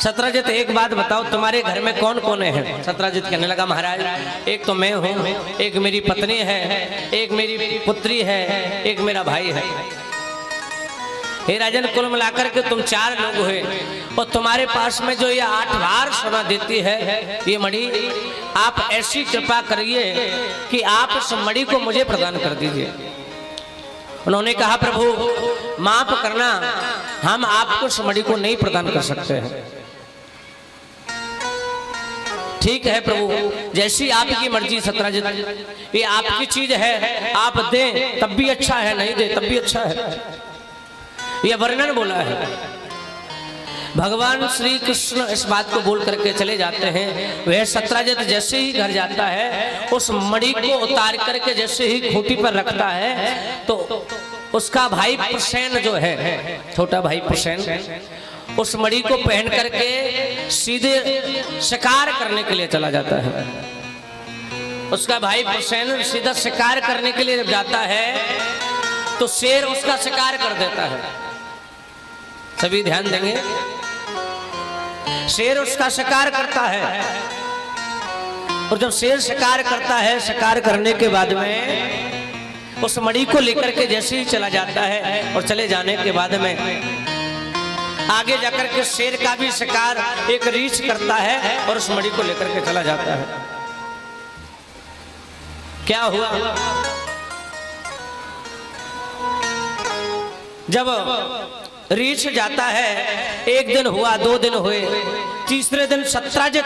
सत्राजित एक बात बताओ, तुम्हारे घर में कौन कौन है? सत्राजित कहने लगा, महाराज एक तो मैं हूं, एक मेरी पत्नी है, एक मेरी पुत्री है, एक मेरा भाई है। हे राजन, कुल मिलाकर के तुम 4 लोग हुए और तुम्हारे पास में जो ये 8 भार सोना देती है ये मणि, आप ऐसी कृपा करिए कि आप इस मणि को मुझे प्रदान कर दीजिए। उन्होंने कहा, प्रभु माफ करना, हम आपको इस मणि को नहीं प्रदान कर सकते हैं। ठीक है प्रभु, जैसी आपकी मर्जी सत्राजित, ये आपकी चीज है, आप दें तब भी अच्छा है, नहीं दे तब भी अच्छा है। यह वर्णन बोला है। भगवान श्री कृष्ण इस बात को बोल करके चले जाते हैं। वह सत्राजित जैसे ही घर जाता है, उस मणि को उतार करके जैसे ही खूंटी पर रखता है तो उसका भाई प्रसेन जो है, छोटा भाई प्रसेन, उस मणि को पहन करके सीधे शिकार करने के लिए चला जाता है। उसका भाई प्रसेन सीधा शिकार करने के लिए जब जाता है तो शेर उसका शिकार कर देता है। सभी ध्यान देंगे, शेर उसका शिकार करता है और जब शेर शिकार करता है, शिकार करने के बाद में उस मणि को लेकर के जैसे ही चला जाता है और चले जाने के बाद में आगे जाकर के शेर का भी शिकार एक रीछ करता है और उस मणि को लेकर के चला जाता है। क्या हुआ? जब रीछ जाता है, 1 दिन हुआ, 2 दिन हुए, तीसरे दिन सत्राजित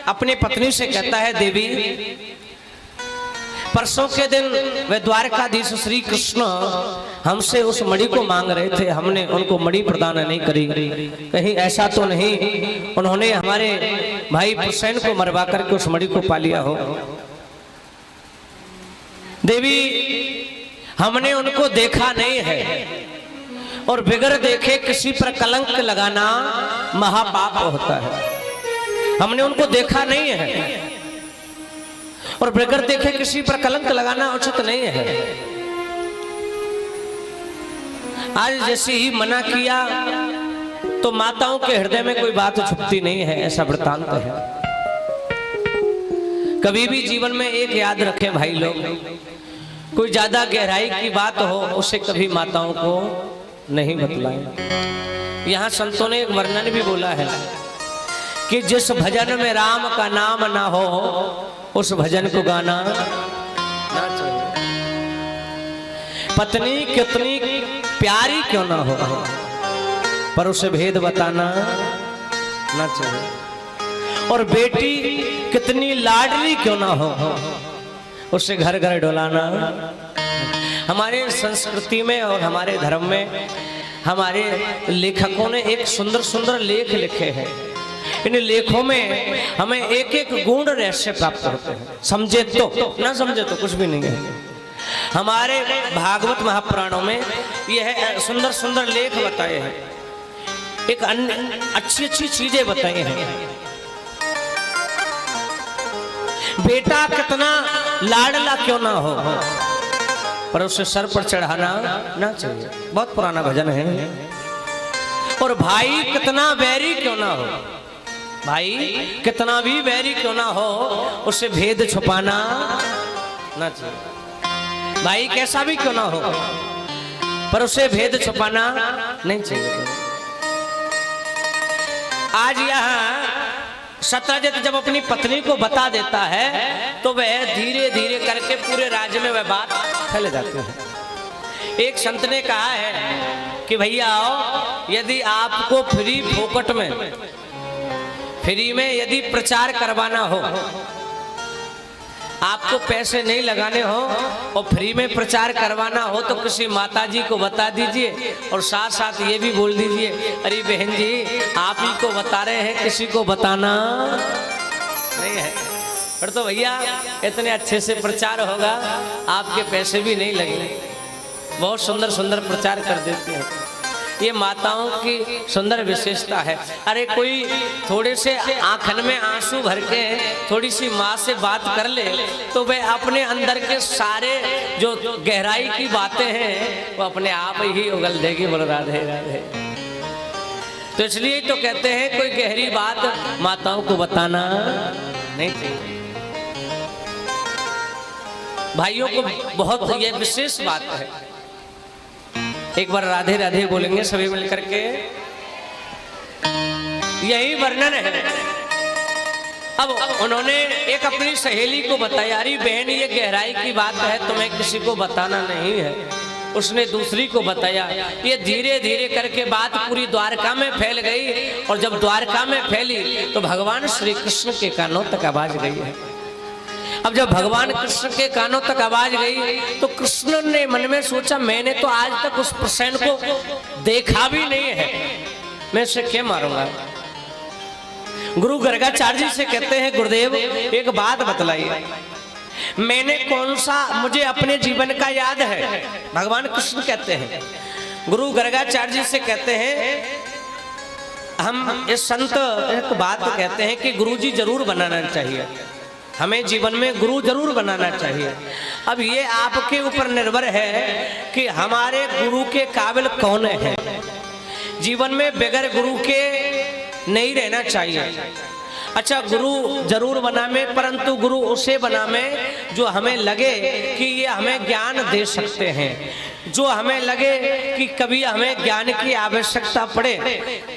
अपनी पत्नी से कहता है, देवी परसों के दिन वे द्वारकाधीश श्री कृष्ण हमसे उस मणि को मांग रहे थे, हमने उनको मणि प्रदान नहीं करी, कहीं ऐसा तो नहीं उन्होंने हमारे भाई प्रसेन को मरवा करके उस मणि को पा लिया हो? देवी हमने उनको देखा नहीं है और बिगर देखे किसी पर कलंक लगाना महापाप होता है। हमने उनको देखा नहीं है और बिगर देखे किसी पर कलंक लगाना उचित नहीं है। आज जैसे ही मना किया तो माताओं के हृदय में कोई बात छुपती नहीं है, ऐसा वृत्तांत है। कभी भी जीवन में एक याद रखें भाई लोग, कोई ज्यादा गहराई की बात हो उसे कभी माताओं को नहीं बतलाएं। यहाँ संतों ने एक वर्णन भी बोला है कि जिस भजन में राम का नाम ना हो उस भजन को गाना ना चाहिए। पत्नी कितनी प्यारी क्यों ना हो पर उसे भेद बताना ना चाहिए, और बेटी कितनी लाडली क्यों ना हो उसे घर घर डुलाना। हमारे संस्कृति में और हमारे धर्म में हमारे लेखकों ने एक सुंदर सुंदर लेख लिखे हैं। इन लेखों में हमें एक एक गूढ़ रहस्य प्राप्त होते हैं, समझे तो ना समझे तो कुछ भी नहीं है। हमारे भागवत महापुराणों में यह सुंदर सुंदर लेख बताए हैं, एक अच्छी अच्छी चीजें बताई हैं। बेटा कितना लाडला क्यों ना हो पर उसे सर पर चढ़ाना ना चाहिए, बहुत पुराना भजन है। और भाई कितना बैरी क्यों ना हो, भाई कितना भी बैरी क्यों ना हो उसे भेद छुपाना ना चाहिए। भाई कैसा भी क्यों ना हो पर उसे भेद छुपाना नहीं चाहिए। आज यहाँ सत्यजित जब अपनी पत्नी को बता देता है तो वह धीरे धीरे करके पूरे राज्य में वह बात फैल जाती है। एक संत ने कहा है कि भैया आओ, यदि आपको फ्री में यदि प्रचार करवाना हो, आपको पैसे नहीं लगाने हो और फ्री में प्रचार करवाना हो तो किसी माताजी को बता दीजिए और साथ साथ ये भी बोल दीजिए, अरे बहन जी आप ही को बता रहे हैं, किसी को बताना नहीं है। फिर तो भैया इतने अच्छे से प्रचार होगा, आपके पैसे भी नहीं लगेंगे। बहुत सुंदर सुंदर प्रचार कर देते हैं। ये माताओं की सुंदर विशेषता है। अरे कोई थोड़े से आंखन में आंसू भर के थोड़ी सी माँ से बात कर ले तो वह अपने अंदर के सारे जो गहराई की बातें हैं वो अपने आप ही उगल देगी। बोल राधे राधे। तो इसलिए तो कहते हैं कोई गहरी बात माताओं को बताना नहीं चाहिए। भाइयों को बहुत ये विशेष बात है। एक बार राधे राधे बोलेंगे सभी मिलकर के, यही वर्णन है। अब उन्होंने एक अपनी सहेली को बताया, अरे बहन ये गहराई की बात है, तुम्हें किसी को बताना नहीं है। उसने दूसरी को बताया, ये धीरे धीरे करके बात पूरी द्वारका में फैल गई और जब द्वारका में फैली तो भगवान श्री कृष्ण के कानों तक आवाज गई है। अब जब भगवान कृष्ण के कानों तक आवाज गई तो कृष्ण ने मन में सोचा, मैंने तो आज तक उस प्रसन्न को देखा भी नहीं है, मैं इसे क्या मारूंगा। गुरु गर्गाचार्य जी से कहते हैं, गुरुदेव एक बात बतलाइए, मैंने कौन सा मुझे अपने जीवन का याद है। भगवान कृष्ण कहते हैं, गुरु गर्गाचार्य जी से कहते हैं, हम इस संत एक बात कहते हैं कि गुरुजी जरूर बनाना चाहिए, हमें जीवन में गुरु जरूर बनाना चाहिए। अब ये आपके ऊपर निर्भर है कि हमारे गुरु के काबिल कौन है। जीवन में बगैर गुरु के नहीं रहना चाहिए। अच्छा गुरु जरूर बना में, परंतु गुरु उसे बना में जो हमें लगे कि ये हमें ज्ञान दे सकते हैं, जो हमें लगे कि कभी हमें ज्ञान की आवश्यकता पड़े,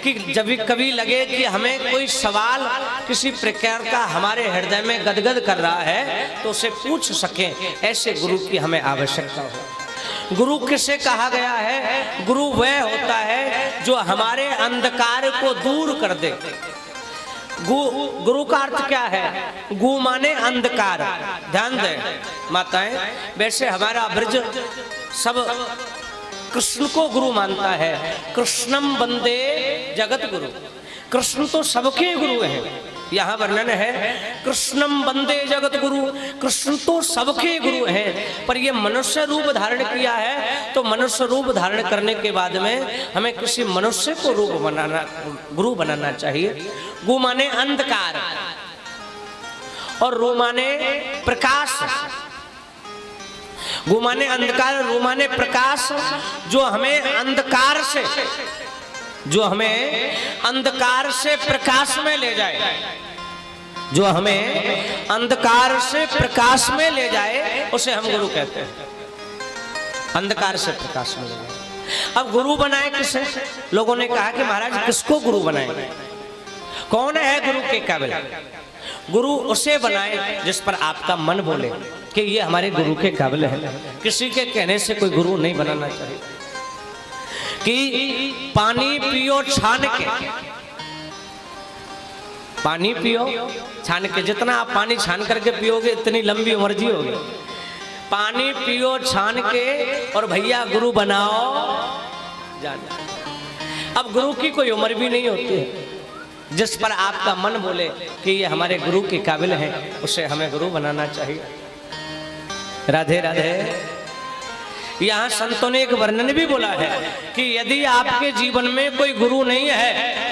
कि जब कभी लगे कि हमें कोई सवाल किसी प्रकार का हमारे हृदय में गदगद कर रहा है तो उसे पूछ सकें, ऐसे गुरु की हमें आवश्यकता हो। गुरु किसे कहा गया है? गुरु वह होता है जो हमारे अंधकार को दूर कर दे। गुरु का अर्थ क्या है? गु माने अंधकार। ध्यान दें माताएं, वैसे हमारा ब्रज सब कृष्ण को गुरु मानता है। कृष्णम वंदे जगत गुरु, कृष्ण तो सबके गुरु हैं। यहाँ वर्णन है, कृष्णम वंदे जगत गुरु, कृष्ण तो सबके गुरु हैं। पर ये मनुष्य रूप धारण किया है, तो मनुष्य रूप धारण करने के बाद में हमें किसी मनुष्य को रूप बनाना, गुरु बनाना चाहिए। गु माने अंधकार और रू माने प्रकाश। गु माने अंधकार, रू माने प्रकाश, जो हमें अंधकार से प्रकाश में ले जाए, जो हमें अंधकार से प्रकाश में ले जाए, उसे हम गुरु कहते हैं। अंधकार से प्रकाश में ले जाए। अब गुरु बनाए किसे? लोगों ने कहा कि महाराज किसको गुरु बनाए? कौन है गुरु के काबिल? गुरु उसे बनाए जिस पर आपका मन बोले कि ये हमारे गुरु के काबिल है। किसी के कहने से कोई गुरु नहीं बनाना चाहिए। कि पानी पियो छान के, पानी पियो छान के, जितना आप पानी छान करके पियोगे इतनी लंबी उम्र जी होगी। पानी पियो छान के और भैया गुरु बनाओ जान। अब गुरु की कोई उम्र भी नहीं होती है। जिस पर आपका मन बोले कि ये हमारे गुरु के काबिल है, उसे हमें गुरु बनाना चाहिए। राधे राधे। यहाँ संतों ने एक वर्णन भी बोला है कि यदि आपके जीवन में कोई गुरु नहीं है,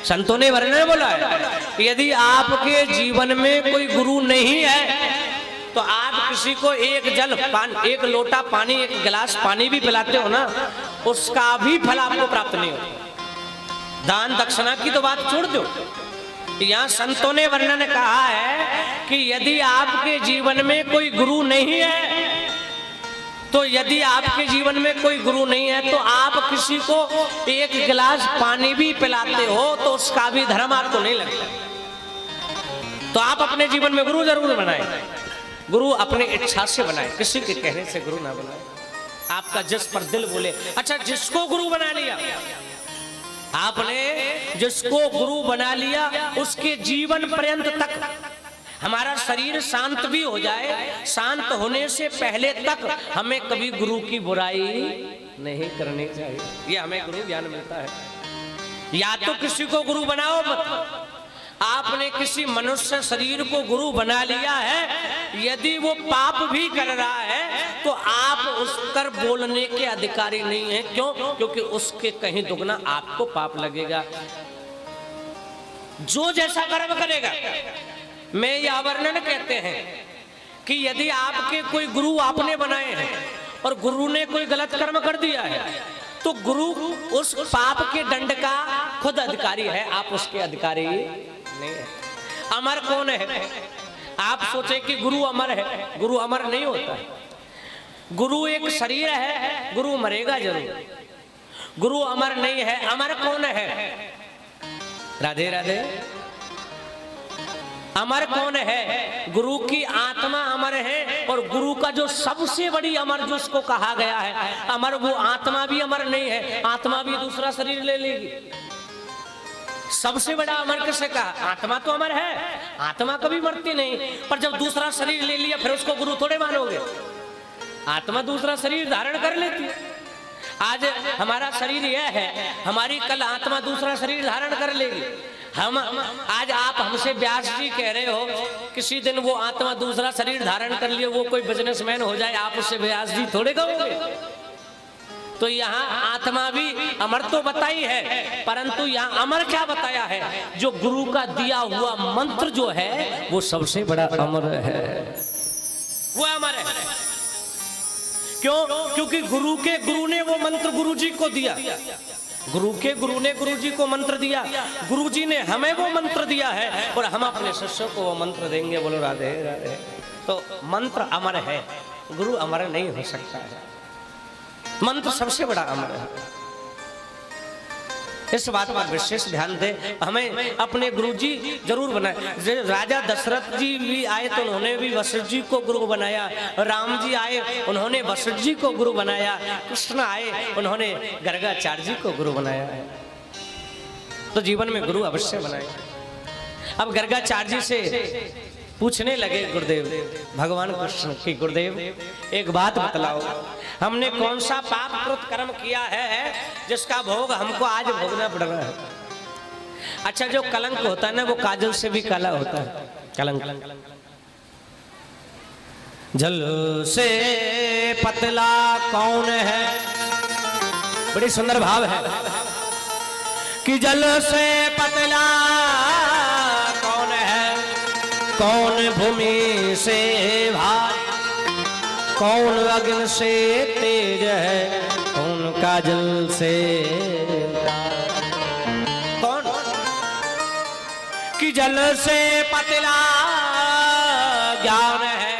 संतों ने वर्णन बोला है, यदि आपके जीवन में कोई गुरु नहीं है तो आप किसी को एक लोटा पानी, एक गिलास पानी भी पिलाते हो ना, उसका भी फल आपको प्राप्त नहीं होता। दान दक्षिणा की तो बात छोड़ दो। यहाँ संतों ने वर्णन कहा है कि यदि आपके जीवन में कोई गुरु नहीं है, तो यदि आपके जीवन में कोई गुरु नहीं है तो आप किसी को एक गिलास पानी भी पिलाते हो तो उसका भी धर्म आपको नहीं लगता। तो आप अपने जीवन में गुरु जरूर बनाएं। गुरु अपने इच्छा से बनाए, किसी के कहने से गुरु ना बनाए। आपका जिस पर दिल बोले। अच्छा, जिसको गुरु बना लिया आपने, जिसको गुरु बना लिया, उसके जीवन पर्यंत तक हमारा शरीर शांत भी हो जाए, शांत होने से पहले तक हमें कभी गुरु की बुराई नहीं करनी चाहिए। ये हमें गुरु ज्ञान मिलता है। या तो किसी को गुरु बनाओ मत। आपने किसी मनुष्य शरीर को गुरु बना लिया है, यदि वो पाप भी कर रहा है तो आप उस पर बोलने के अधिकारी नहीं है। क्यों? क्योंकि उसके कहीं दुगना आपको पाप लगेगा। जो जैसा कर्म करेगा। मैं यह वर्णन कहते हैं कि यदि आपके कोई गुरु आपने बनाए हैं और गुरु ने कोई गलत कर्म कर दिया है तो गुरु उस पाप के दंड का खुद अधिकारी है, आप उसके अधिकारी नहीं है। अमर कौन है? आप सोचे कि गुरु अमर है, गुरु अमर नहीं होता है। गुरु एक शरीर है, गुरु मरेगा जरूर। गुरु अमर नहीं है। अमर कौन है? राधे राधे। अमर कौन है? गुरु की आत्मा अमर है। और गुरु का जो सबसे बड़ी अमर जिसको कहा गया है अमर, वो आत्मा भी अमर नहीं है। आत्मा भी दूसरा शरीर ले लेगी। सबसे बड़ा अमर किसे कहा? आत्मा तो अमर है, आत्मा कभी मरती नहीं। पर जब दूसरा शरीर ले लिया फिर उसको गुरु थोड़े मानोगे। आत्मा दूसरा शरीर धारण कर लेती है। आज हमारा शरीर यह है, हमारी कल आत्मा दूसरा शरीर धारण कर लेगी। हम आज आप हमसे व्यास जी कह रहे हो, किसी दिन वो आत्मा दूसरा शरीर धारण कर लिए, वो कोई बिजनेसमैन हो जाए, आप उससे व्यास जी थोड़े कहोगे। तो यहाँ आत्मा भी अमर तो बताई है, परंतु यहाँ अमर क्या बताया है? जो गुरु का दिया हुआ मंत्र जो है वो सबसे बड़ा अमर है, वो अमर है। क्यों? क्योंकि गुरु ने वो मंत्र गुरु जी को दिया। गुरु ने गुरु जी को मंत्र दिया, गुरु जी ने हमें वो मंत्र दिया है और हम अपने शिष्यों को वो मंत्र देंगे। बोलो राधे राधे। तो मंत्र अमर है, गुरु अमर नहीं हो सकता है। मंत्र सबसे बड़ा अमर है। इस बात पर विशेष ध्यान दें। हमें अपने गुरु जी जरूर बनाए। राजा दशरथ जी भी आए तो उन्होंने भी वशिष्ठ जी को गुरु बनाया। राम जी आए उन्होंने वशिष्ठ जी को गुरु बनाया। कृष्ण आए उन्होंने गर्गाचार्य जी को गुरु बनाया है। तो जीवन में गुरु अवश्य बनाए। अब गर्गाचार्य जी से पूछने लगे गुरुदेव, भगवान कृष्ण की, गुरुदेव एक बात बतलाओ, हमने कौन सा पाप कृत कर्म किया है जिसका भोग हमको आज भोगना पड़ रहा है? अच्छा, जो कलंक होता है ना वो काजल से भी काला होता है। कलंक जल से पतला कौन है? बड़ी सुंदर भाव है कि जल से पतला कौन है, कौन भूमि से भारी, कौन अग्नि से तेज है, कौन काजल से, कौन कि जल से पतला ज्ञान है।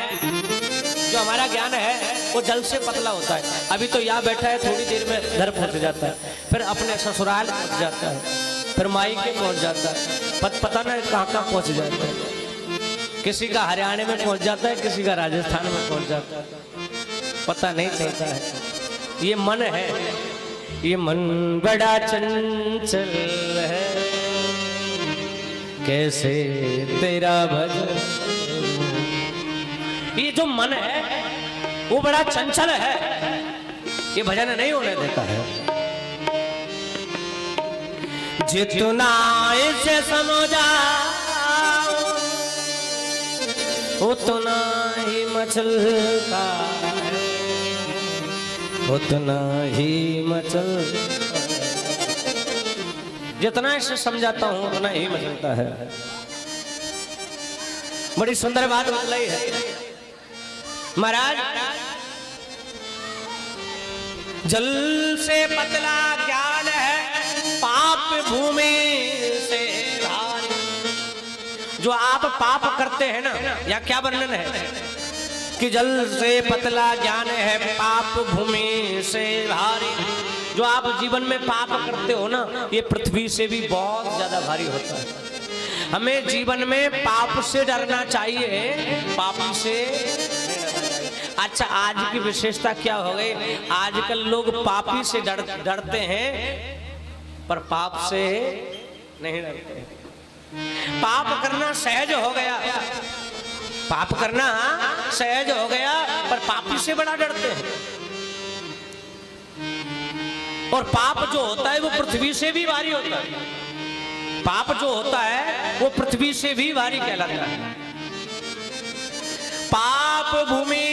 जो हमारा ज्ञान है वो जल से पतला होता है। अभी तो यहाँ बैठा है, थोड़ी देर में घर पहुंच जाता है, फिर अपने ससुराल पहुंच जाता है, फिर मायके पहुंच जाता है, पता नहीं कहाँ कहाँ पहुंच जाता है। किसी का हरियाणा में पहुंच जाता है, किसी का राजस्थान में पहुंच जाता है, पता नहीं चलता है। ये मन है, ये मन बड़ा चंचल है, कैसे तेरा भजन। ये जो मन है वो बड़ा चंचल है, ये भजन नहीं होने देता है। जितना इसे समझा उतना ही मचलता है, उतना ही मचलता। जितना इसे समझाता हूं उतना ही मचलता है। बड़ी सुंदर बात बतलाई है महाराज। जल से पतला ज्ञान है, पाप भूमि से भारी। जो आप पाप करते हैं ना, या क्या वर्णन है कि जल से पतला ज्ञान है, पाप भूमि से भारी। जो आप जीवन में पाप करते हो ना, ये पृथ्वी से भी बहुत ज्यादा भारी होता है। हमें जीवन में पाप से डरना चाहिए, पापी से। अच्छा, आज की विशेषता क्या हो गई, आजकल लोग पापी से डरते हैं पर पाप से नहीं डरते। पाप करना सहज हो गया, पाप करना सहज हो गया, पर पापी से बड़ा डरते हैं। और पाप जो होता है वो पृथ्वी से भी भारी होता है। पाप जो होता है वो पृथ्वी से भी भारी कहलाता है। पाप भूमि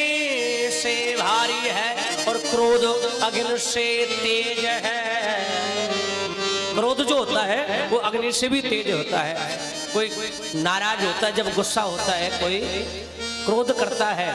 से भारी है और क्रोध अग्नि से तेज है। क्रोध जो होता है वो अग्नि से भी तेज होता है। कोई नाराज होता है, जब गुस्सा होता है, कोई क्रोध करता है